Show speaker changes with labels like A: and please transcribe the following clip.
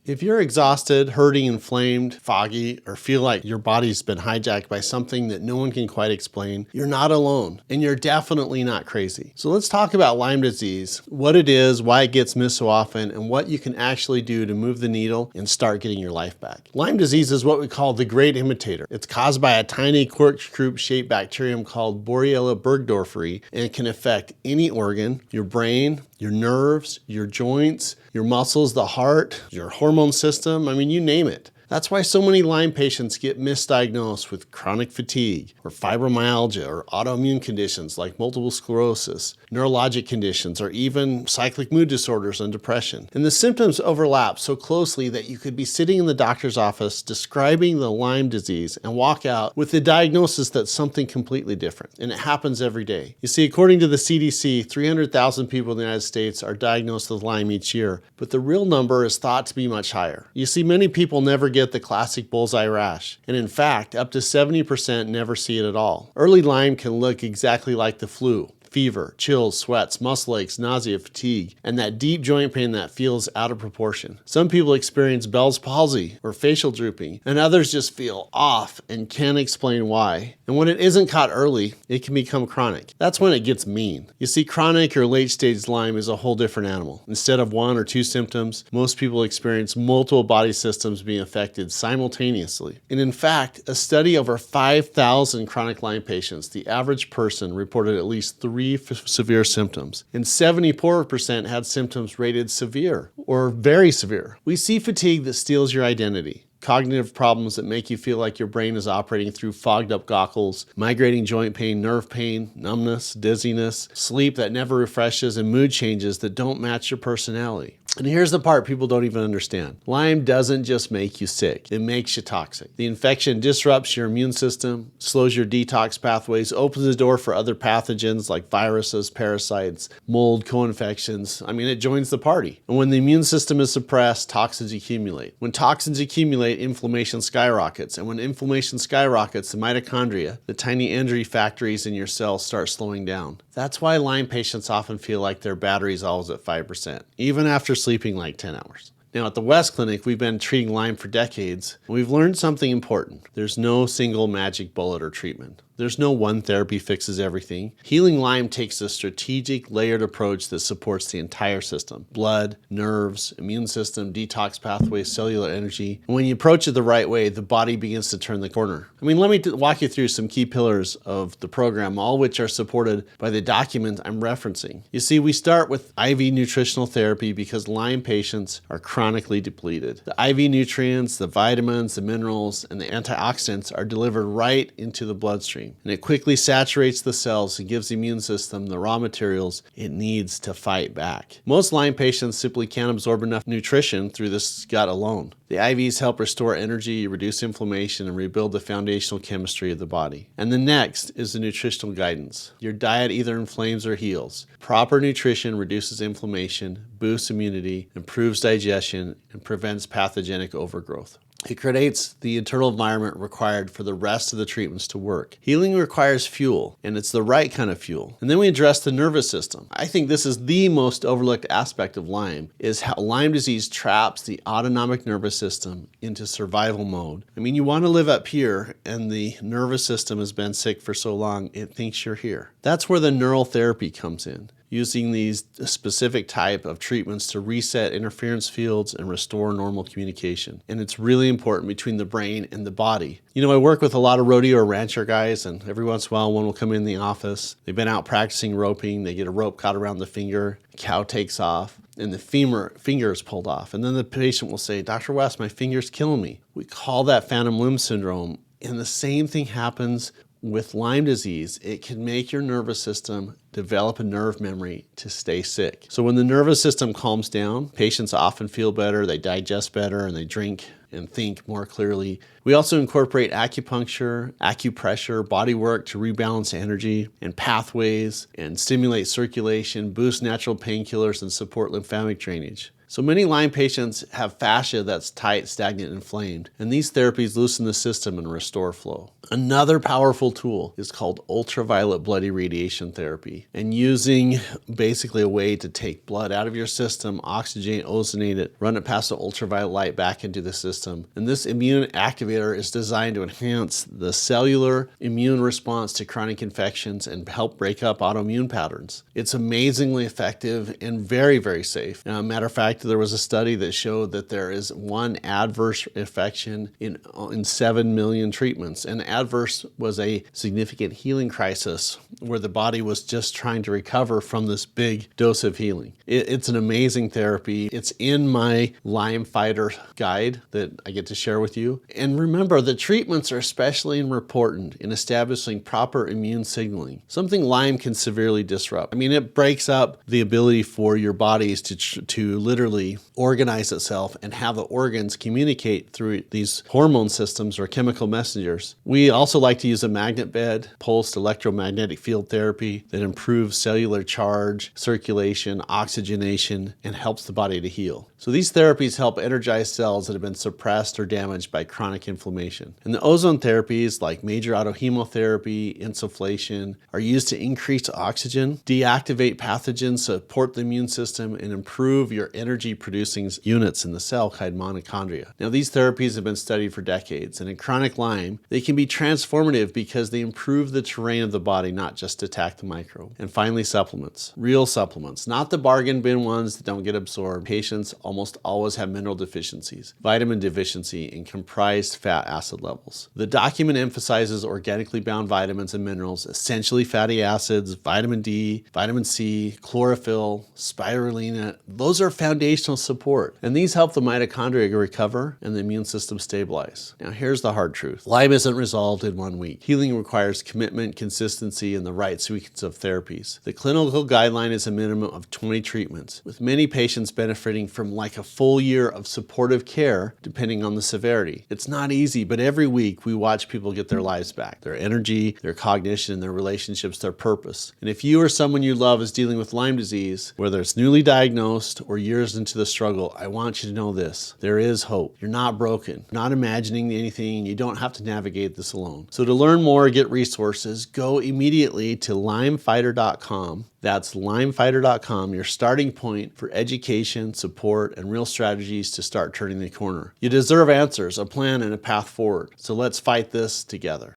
A: If you're exhausted, hurting, inflamed, foggy, or feel like your body's been hijacked by something that no one can quite explain, you're not alone, and you're definitely not crazy. So let's talk about Lyme disease, what it is, why it gets missed so often, and what you can actually do to move the needle and start getting your life back. Lyme disease is what we call the great imitator. It's caused by a tiny corkscrew-shaped bacterium called Borrelia burgdorferi, and it can affect any organ, your brain, your nerves, your joints, your muscles, the heart, your hormone system, I mean, you name it. That's why so many Lyme patients get misdiagnosed with chronic fatigue or fibromyalgia or autoimmune conditions like multiple sclerosis, neurologic conditions, or even cyclic mood disorders and depression. And the symptoms overlap so closely that you could be sitting in the doctor's office describing the Lyme disease and walk out with the diagnosis that's something completely different. And it happens every day. You see, according to the CDC, 300,000 people in the United States are diagnosed with Lyme each year, but the real number is thought to be much higher. You see, many people never get the classic bullseye rash, and in fact, up to 70% never see it at all. Early Lyme can look exactly like the flu. Fever, chills, sweats, muscle aches, nausea, fatigue, and that deep joint pain that feels out of proportion. Some people experience Bell's palsy or facial drooping, and others just feel off and can't explain why. And when it isn't caught early, it can become chronic. That's when it gets mean. You see, chronic or late-stage Lyme is a whole different animal. Instead of one or two symptoms, most people experience multiple body systems being affected simultaneously. And in fact, a study over 5,000 chronic Lyme patients, the average person reported at least 3 severe symptoms, and 74% had symptoms rated severe or very severe. We see fatigue that steals your identity, cognitive problems that make you feel like your brain is operating through fogged up goggles, migrating joint pain, nerve pain, numbness, dizziness, sleep that never refreshes, and mood changes that don't match your personality. And here's the part people don't even understand. Lyme doesn't just make you sick, it makes you toxic. The infection disrupts your immune system, slows your detox pathways, opens the door for other pathogens like viruses, parasites, mold, co-infections. I mean, it joins the party. And when the immune system is suppressed, toxins accumulate. When toxins accumulate, inflammation skyrockets. And when inflammation skyrockets, the mitochondria, the tiny energy factories in your cells, start slowing down. That's why Lyme patients often feel like their battery's always at 5%, even after sleeping like 10 hours. Now at the West Clinic, we've been treating Lyme for decades, and we've learned something important. There's no single magic bullet or treatment. There's no one therapy fixes everything. Healing Lyme takes a strategic, layered approach that supports the entire system. Blood, nerves, immune system, detox pathways, cellular energy. And when you approach it the right way, the body begins to turn the corner. I mean, let me walk you through some key pillars of the program, all which are supported by the document I'm referencing. You see, we start with IV nutritional therapy because Lyme patients are chronically depleted. The IV nutrients, the vitamins, the minerals, and the antioxidants are delivered right into the bloodstream. And it quickly saturates the cells and gives the immune system the raw materials it needs to fight back. Most Lyme patients simply can't absorb enough nutrition through the gut alone. The IVs help restore energy, reduce inflammation, and rebuild the foundational chemistry of the body. And the next is the nutritional guidance. Your diet either inflames or heals. Proper nutrition reduces inflammation, boosts immunity, improves digestion, and prevents pathogenic overgrowth. It creates the internal environment required for the rest of the treatments to work. Healing requires fuel, and it's the right kind of fuel. And then we address the nervous system. I think this is the most overlooked aspect of Lyme, is how Lyme disease traps the autonomic nervous system into survival mode. I mean, you want to live up here, and the nervous system has been sick for so long, it thinks you're here. That's where the neural therapy comes in, using these specific type of treatments to reset interference fields and restore normal communication. And it's really important between the brain and the body. You know, I work with a lot of rodeo or rancher guys, and every once in a while one will come in the office. They've been out practicing roping, they get a rope caught around the finger, the cow takes off, and the finger is pulled off. And then the patient will say, "Dr. West, my finger's killing me." We call that phantom limb syndrome. And the same thing happens with Lyme disease. It can make your nervous system develop a nerve memory to stay sick. So when the nervous system calms down, patients often feel better, they digest better, and they drink and think more clearly. We also incorporate acupuncture, acupressure, body work to rebalance energy and pathways and stimulate circulation, boost natural painkillers, and support lymphatic drainage. So many Lyme patients have fascia that's tight, stagnant, and inflamed, and these therapies loosen the system and restore flow. Another powerful tool is called ultraviolet blood irradiation therapy, and using basically a way to take blood out of your system, oxygenate, ozonate it, run it past the ultraviolet light back into the system. And this immune activator is designed to enhance the cellular immune response to chronic infections and help break up autoimmune patterns. It's amazingly effective and very, very safe. Now, matter of fact, there was a study that showed that there is one adverse infection in 7 million treatments. And adverse was a significant healing crisis where the body was just trying to recover from this big dose of healing. It's an amazing therapy. It's in my Lyme Fighter guide that I get to share with you. And remember, the treatments are especially important in establishing proper immune signaling, something Lyme can severely disrupt. I mean, it breaks up the ability for your bodies to literally organize itself and have the organs communicate through these hormone systems or chemical messengers. We also like to use a magnet bed, pulsed electromagnetic field therapy that improves cellular charge, circulation, oxygenation, and helps the body to heal. So these therapies help energize cells that have been suppressed or damaged by chronic inflammation. And the ozone therapies like major autohemotherapy, insufflation are used to increase oxygen, deactivate pathogens, support the immune system, and improve your energy producing units in the cell called mitochondria. Now these therapies have been studied for decades, and in chronic Lyme, they can be transformative because they improve the terrain of the body, not just attack the microbe. And finally, supplements. Real supplements, not the bargain bin ones that don't get absorbed. Patients almost always have mineral deficiencies, vitamin deficiency, and comprised fat acid levels. The document emphasizes organically bound vitamins and minerals, essentially fatty acids, vitamin D, vitamin C, chlorophyll, spirulina. Those are foundational support, and these help the mitochondria recover and the immune system stabilize. Now here's the hard truth. Lyme isn't resolved in 1 week. Healing requires commitment, consistency, and the right sequence of therapies. The clinical guideline is a minimum of 20 treatments, with many patients benefiting from like a full year of supportive care, depending on the severity. It's not easy, but every week we watch people get their lives back, their energy, their cognition, their relationships, their purpose. And if you or someone you love is dealing with Lyme disease, whether it's newly diagnosed or years into the struggle, I want you to know this. There is hope. You're not broken, not imagining anything. You don't have to navigate this alone. So to learn more, get resources, go immediately to lymefighter.com. That's lymefighter.com, your starting point for education, support, and real strategies to start turning the corner. You deserve answers, a plan, and a path forward. So let's fight this together.